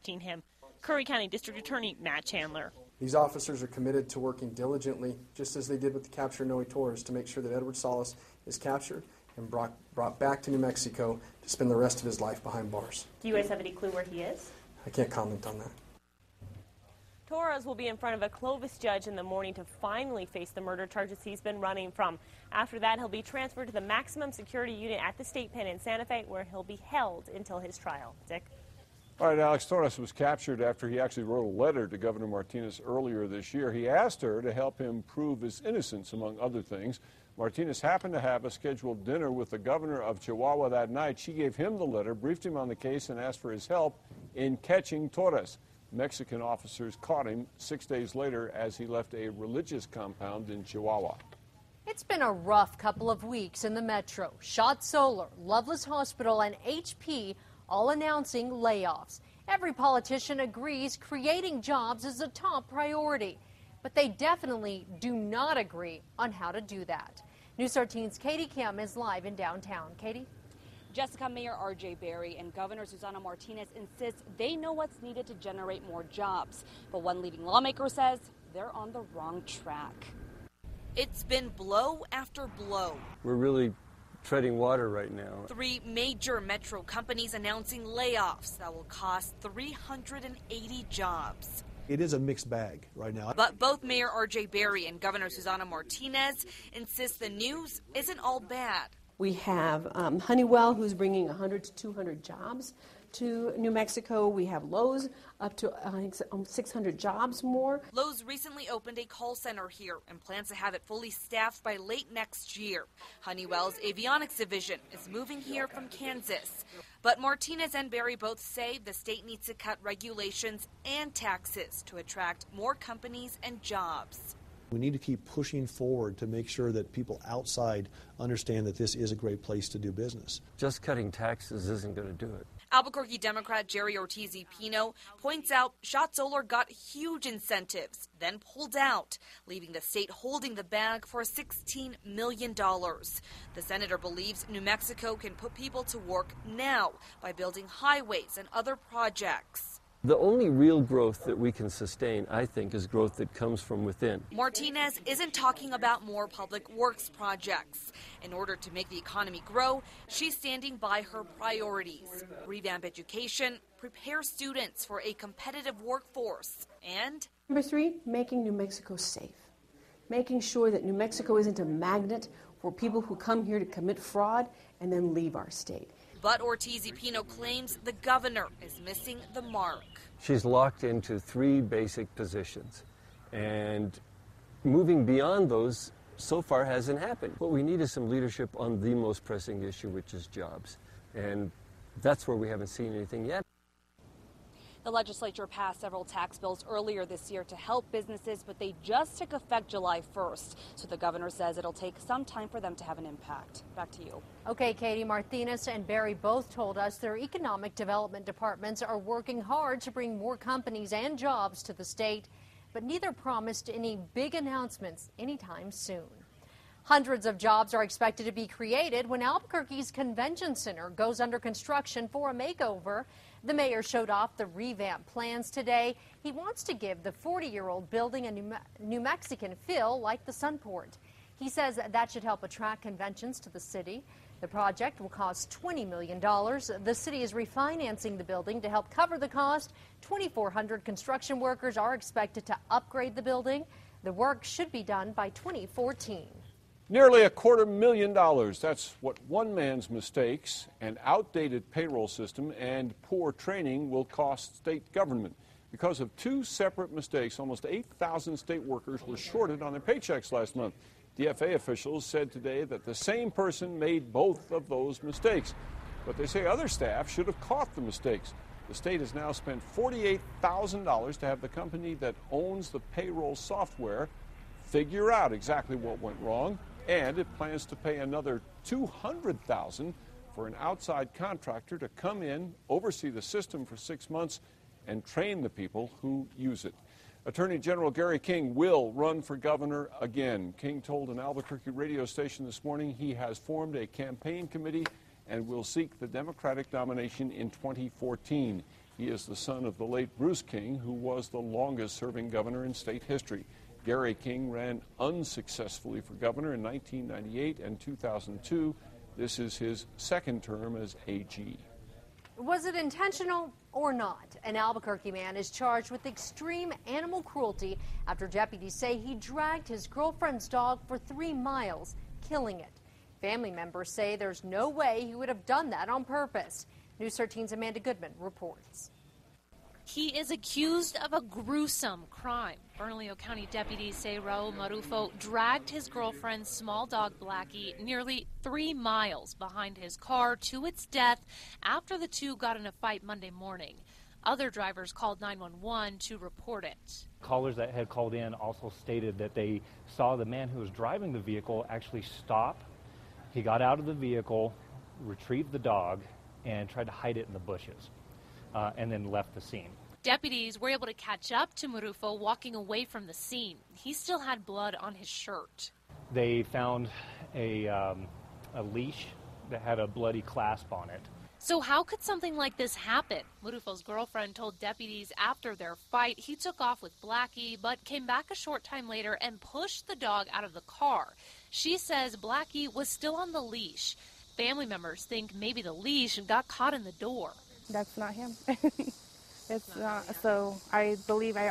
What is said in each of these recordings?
protecting him. Curry County District Attorney Matt Chandler. These officers are committed to working diligently, just as they did with the capture of Noe Torres, to make sure that Edward Salas is captured and brought back to New Mexico to spend the rest of his life behind bars. Do you guys have any clue where he is? I can't comment on that. Torres will be in front of a Clovis judge in the morning to finally face the murder charges he's been running from. After that, he'll be transferred to the maximum security unit at the state pen in Santa Fe, where he'll be held until his trial. Dick? All right, Alex, Torres was captured after he actually wrote a letter to Governor Martinez earlier this year. He asked her to help him prove his innocence, among other things. Martinez happened to have a scheduled dinner with the governor of Chihuahua that night. She gave him the letter, briefed him on the case, and asked for his help in catching Torres. Mexican officers caught him 6 days later as he left a religious compound in Chihuahua. It's been a rough couple of weeks in the metro. Shot Solar, Loveless Hospital, and HP all announcing layoffs. Every politician agrees creating jobs is a top priority, but they definitely do not agree on how to do that. News 13's Katie Kim is live in downtown. Katie? Jessica, Mayor R.J. Berry and Governor Susana Martinez insist they know what's needed to generate more jobs. But one leading lawmaker says they're on the wrong track. It's been blow after blow. We're really treading water right now. 3 major metro companies announcing layoffs that will cost 380 jobs. It is a mixed bag right now. But both Mayor R.J. Berry and Governor Susana Martinez insist the news isn't all bad. We have Honeywell, who's bringing 100 to 200 jobs to New Mexico. We have Lowe's, up to 600 jobs more. Lowe's recently opened a call center here and plans to have it fully staffed by late next year. Honeywell's avionics division is moving here from Kansas. But Martinez and Berry both say the state needs to cut regulations and taxes to attract more companies and jobs. We need to keep pushing forward to make sure that people outside understand that this is a great place to do business. Just cutting taxes isn't going to do it. Albuquerque Democrat Jerry Ortiz-Pino points out Shot Solar got huge incentives, then pulled out, leaving the state holding the bag for $16 million. The senator believes New Mexico can put people to work now by building highways and other projects. The only real growth that we can sustain, I think, is growth that comes from within. Martinez isn't talking about more public works projects. In order to make the economy grow, she's standing by her priorities. Revamp education, prepare students for a competitive workforce, and Number 3, making New Mexico safe. Making sure that New Mexico isn't a magnet for people who come here to commit fraud and then leave our state. But Ortiz-Pino claims the governor is missing the mark. She's locked into 3 basic positions, and moving beyond those so far hasn't happened. What we need is some leadership on the most pressing issue, which is jobs, and that's where we haven't seen anything yet. The legislature passed several tax bills earlier this year to help businesses, but they just took effect July 1st. So the governor says it'll take some time for them to have an impact. Back to you. Okay, Katie, Martinez and Berry both told us their economic development departments are working hard to bring more companies and jobs to the state, but neither promised any big announcements anytime soon. Hundreds of jobs are expected to be created when Albuquerque's convention center goes under construction for a makeover. The mayor showed off the revamp plans today. He wants to give the 40-year-old building a New Mexican feel like the Sunport. He says that should help attract conventions to the city. The project will cost $20 million. The city is refinancing the building to help cover the cost. 2,400 construction workers are expected to upgrade the building. The work should be done by 2014. Nearly $250,000. That's what one man's mistakes, an outdated payroll system, and poor training will cost state government. Because of 2 separate mistakes, almost 8,000 state workers were shorted on their paychecks last month. DFA officials said today that the same person made both of those mistakes. But they say other staff should have caught the mistakes. The state has now spent $48,000 to have the company that owns the payroll software figure out exactly what went wrong. And it plans to pay another $200,000 for an outside contractor to come in, oversee the system for 6 months, and train the people who use it. Attorney General Gary King will run for governor again. King told an Albuquerque radio station this morning he has formed a campaign committee and will seek the Democratic nomination in 2014. He is the son of the late Bruce King, who was the longest-serving governor in state history. Gary King ran unsuccessfully for governor in 1998 and 2002. This is his second term as AG. Was it intentional or not? An Albuquerque man is charged with extreme animal cruelty after deputies say he dragged his girlfriend's dog for 3 miles, killing it. Family members say there's no way he would have done that on purpose. News 13's Amanda Goodman reports. He is accused of a gruesome crime. Bernalillo County deputies say Raul Marufo dragged his girlfriend's small dog Blackie nearly 3 miles behind his car to its death after the two got in a fight Monday morning. Other drivers called 911 to report it. Callers that had called in also stated that they saw the man who was driving the vehicle actually stop. He got out of the vehicle, retrieved the dog, and tried to hide it in the bushes. And then left the scene. Deputies were able to catch up to Marufo walking away from the scene. He still had blood on his shirt. They found a leash that had a bloody clasp on it. So how could something like this happen? Marufo's girlfriend told deputies after their fight he took off with Blackie, but came back a short time later and pushed the dog out of the car. She says Blackie was still on the leash. Family members think maybe the leash got caught in the door. That's not him. It's not. So I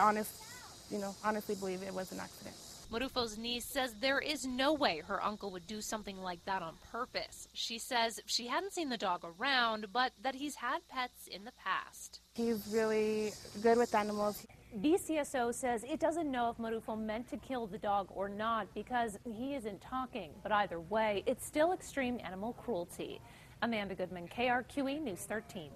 honestly believe it was an accident. Marufo's niece says there is no way her uncle would do something like that on purpose. She says she hadn't seen the dog around, but that he's had pets in the past. He's really good with animals. BCSO says it doesn't know if Marufo meant to kill the dog or not because he isn't talking. But either way, it's still extreme animal cruelty. Amanda Goodman, KRQE News 13.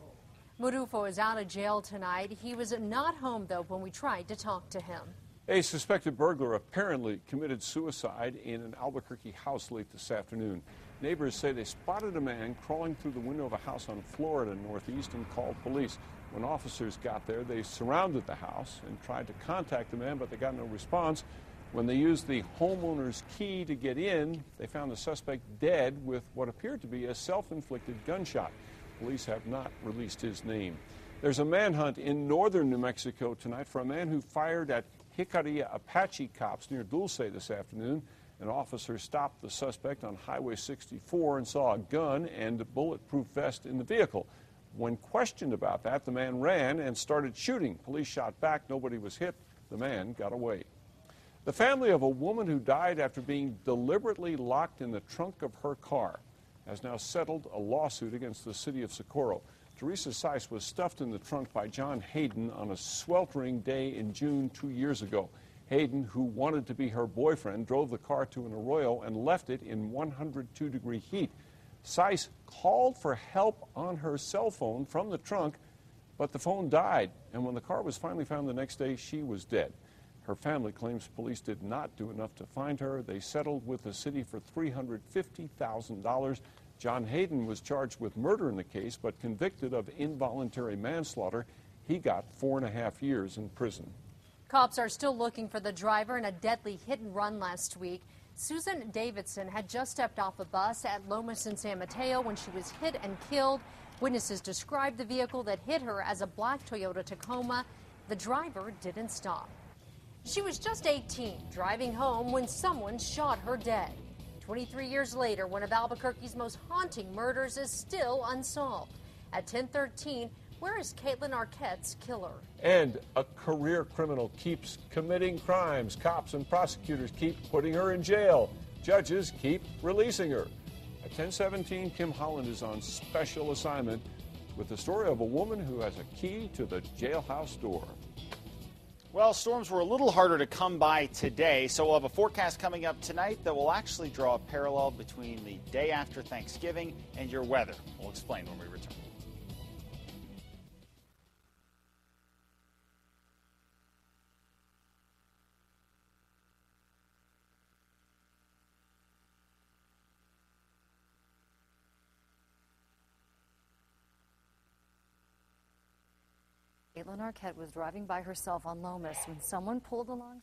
Marufo is out of jail tonight. He was not home, though, when we tried to talk to him. A suspected burglar apparently committed suicide in an Albuquerque house late this afternoon. Neighbors say they spotted a man crawling through the window of a house on Florida Northeast and called police. When officers got there, they surrounded the house and tried to contact the man, but they got no response. When they used the homeowner's key to get in, they found the suspect dead with what appeared to be a self-inflicted gunshot. Police have not released his name. There's a manhunt in northern New Mexico tonight for a man who fired at Jicarilla Apache cops near Dulce this afternoon. An officer stopped the suspect on Highway 64 and saw a gun and a bulletproof vest in the vehicle. When questioned about that, the man ran and started shooting. Police shot back. Nobody was hit. The man got away. The family of a woman who died after being deliberately locked in the trunk of her car has now settled a lawsuit against the city of Socorro. Teresa Seiss was stuffed in the trunk by John Hayden on a sweltering day in June 2 years ago. Hayden, who wanted to be her boyfriend, drove the car to an arroyo and left it in 102-degree heat. Seiss called for help on her cell phone from the trunk, but the phone died, and when the car was finally found the next day, she was dead. Her family claims police did not do enough to find her. They settled with the city for $350,000. John Hayden was charged with murder in the case, but convicted of involuntary manslaughter. He got 4.5 years in prison. Cops are still looking for the driver in a deadly hit and run last week. Susan Davidson had just stepped off a bus at Lomas in San Mateo when she was hit and killed. Witnesses described the vehicle that hit her as a black Toyota Tacoma. The driver didn't stop. She was just 18, driving home when someone shot her dead. 23 years later, one of Albuquerque's most haunting murders is still unsolved. At 10:13, where is Caitlin Arquette's killer? And a career criminal keeps committing crimes. Cops and prosecutors keep putting her in jail. Judges keep releasing her. At 10:17, Kim Holland is on special assignment with the story of a woman who has a key to the jailhouse door. Well, storms were a little harder to come by today, so we'll have a forecast coming up tonight that will actually draw a parallel between the day after Thanksgiving and your weather. We'll explain when we return. Caitlin Arquette was driving by herself on Lomas when someone pulled along.